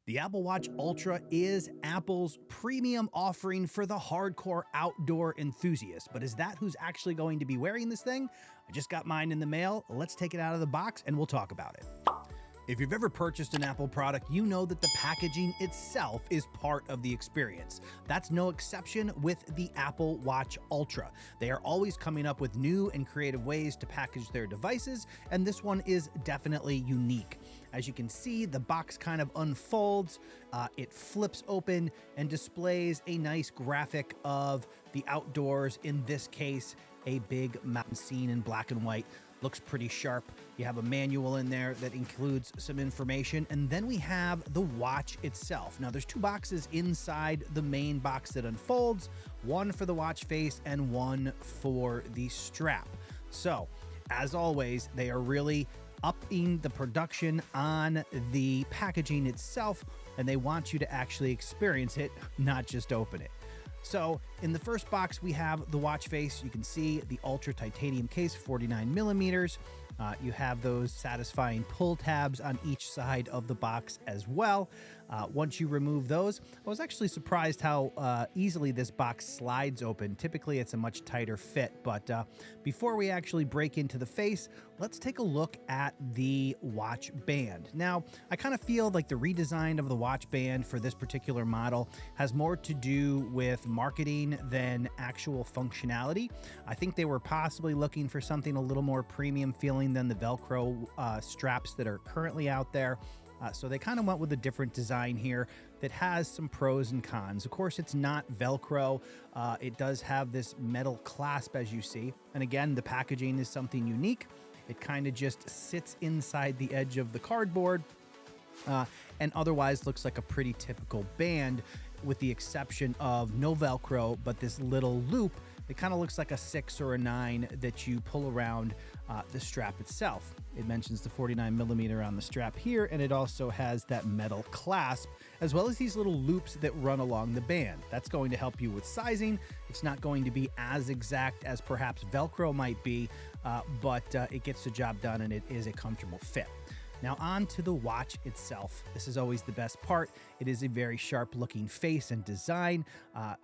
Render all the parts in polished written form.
The Apple Watch Ultra is Apple's premium offering for the hardcore outdoor enthusiast. But is that who's actually going to be wearing this thing? I just got mine in the mail. Let's take it out of the box and we'll talk about it. If you've ever purchased an Apple product, you know that the packaging itself is part of the experience. That's no exception with the Apple Watch Ultra. They are always coming up with new and creative ways to package their devices, and this one is definitely unique. As you can see, the box kind of unfolds, it flips open and displays a nice graphic of the outdoors. In this case, a big mountain scene in black and white. Looks pretty sharp. You have a manual in there that includes some information, and then we have the watch itself. Now there's two boxes inside the main box that unfolds, one for the watch face and one for the strap. So as always, they are really upping the production on the packaging itself, and they want you to actually experience it, not just open it. So in the first box, we have the watch face. You can see the Ultra titanium case, 49 millimeters. You have those satisfying pull tabs on each side of the box as well. Once you remove those, I was actually surprised how easily this box slides open. Typically, it's a much tighter fit, but before we actually break into the face, let's take a look at the watch band. Now, I kind of feel like the redesign of the watch band for this particular model has more to do with marketing than actual functionality. I think they were possibly looking for something a little more premium feeling than the Velcro straps that are currently out there. So they kind of went with a different design here that has some pros and cons. Of course, it's not Velcro. It does have this metal clasp, as you see. And again, the packaging is something unique. It kind of just sits inside the edge of the cardboard and otherwise looks like a pretty typical band, with the exception of no Velcro, but this little loop. It kind of looks like a 6 or a 9 that you pull around the strap itself. It mentions the 49 millimeter on the strap here, and it also has that metal clasp, as well as these little loops that run along the band. That's going to help you with sizing. It's not going to be as exact as perhaps Velcro might be, but it gets the job done, and it is a comfortable fit. Now on to the watch itself. This is always the best part. It is a very sharp looking face and design.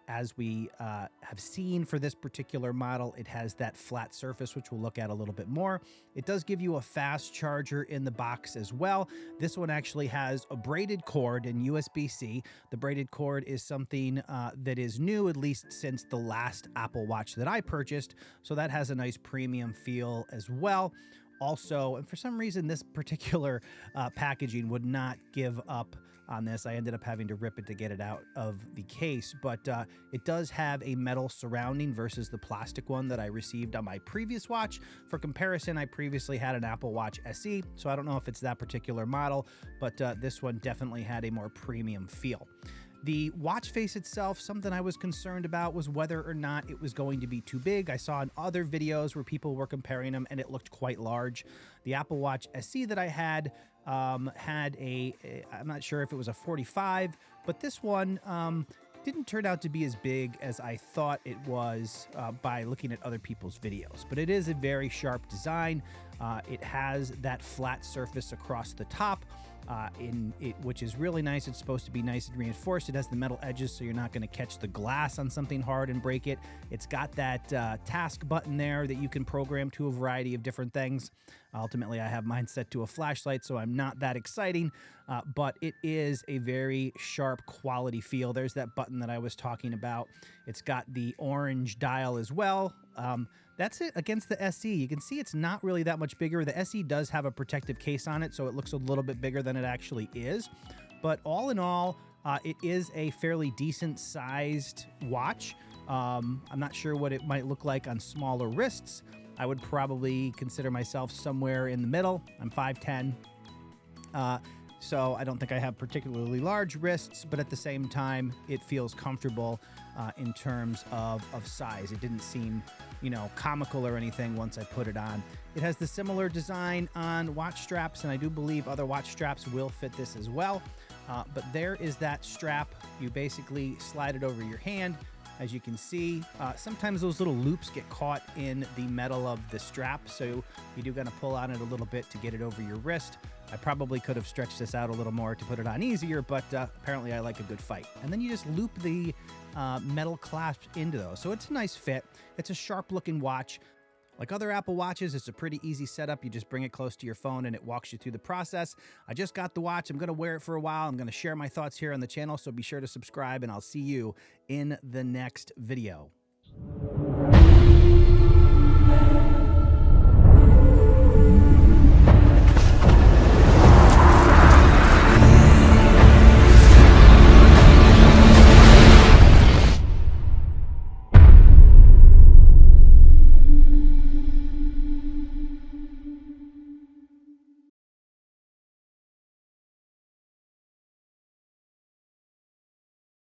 As we have seen for this particular model, it has that flat surface, which we'll look at a little bit more. It does give you a fast charger in the box as well. This one actually has a braided cord and USB-C. The braided cord is something that is new, at least since the last Apple Watch that I purchased. So that has a nice premium feel as well. Also, and for some reason, this particular packaging would not give up on this. I ended up having to rip it to get it out of the case, but it does have a metal surrounding versus the plastic one that I received on my previous watch. For comparison, I previously had an Apple Watch SE, so I don't know if it's that particular model, but this one definitely had a more premium feel. The watch face itself, something I was concerned about was whether or not it was going to be too big. I saw in other videos where people were comparing them and it looked quite large. The Apple Watch SE that I had I'm not sure if it was a 45, but this one didn't turn out to be as big as I thought it was by looking at other people's videos. But it is a very sharp design. It has that flat surface across the top, which is really nice. It's supposed to be nice and reinforced. It has the metal edges, so you're not going to catch the glass on something hard and break it. It's got that task button there that you can program to a variety of different things. Ultimately, I have mine set to a flashlight, so I'm not that exciting, but it is a very sharp quality feel. There's that button that I was talking about. It's got the orange dial as well. That's it against the SE. You can see it's not really that much bigger. The SE does have a protective case on it, so it looks a little bit bigger than it actually is. But all in all, it is a fairly decent sized watch. I'm not sure what it might look like on smaller wrists. I would probably consider myself somewhere in the middle. I'm 5'10", so I don't think I have particularly large wrists, but at the same time, it feels comfortable in terms of size. It didn't seem, comical or anything once I put it on. It has the similar design on watch straps, and I do believe other watch straps will fit this as well. But there is that strap. You basically slide it over your hand, As you can see, sometimes those little loops get caught in the metal of the strap, so you do got to pull on it a little bit to get it over your wrist. I probably could have stretched this out a little more to put it on easier, but apparently I like a good fight. And then you just loop the metal clasps into those. So it's a nice fit. It's a sharp looking watch. Like other Apple Watches, it's a pretty easy setup. You just bring it close to your phone and it walks you through the process. I just got the watch. I'm going to wear it for a while. I'm going to share my thoughts here on the channel, so be sure to subscribe, and I'll see you in the next video.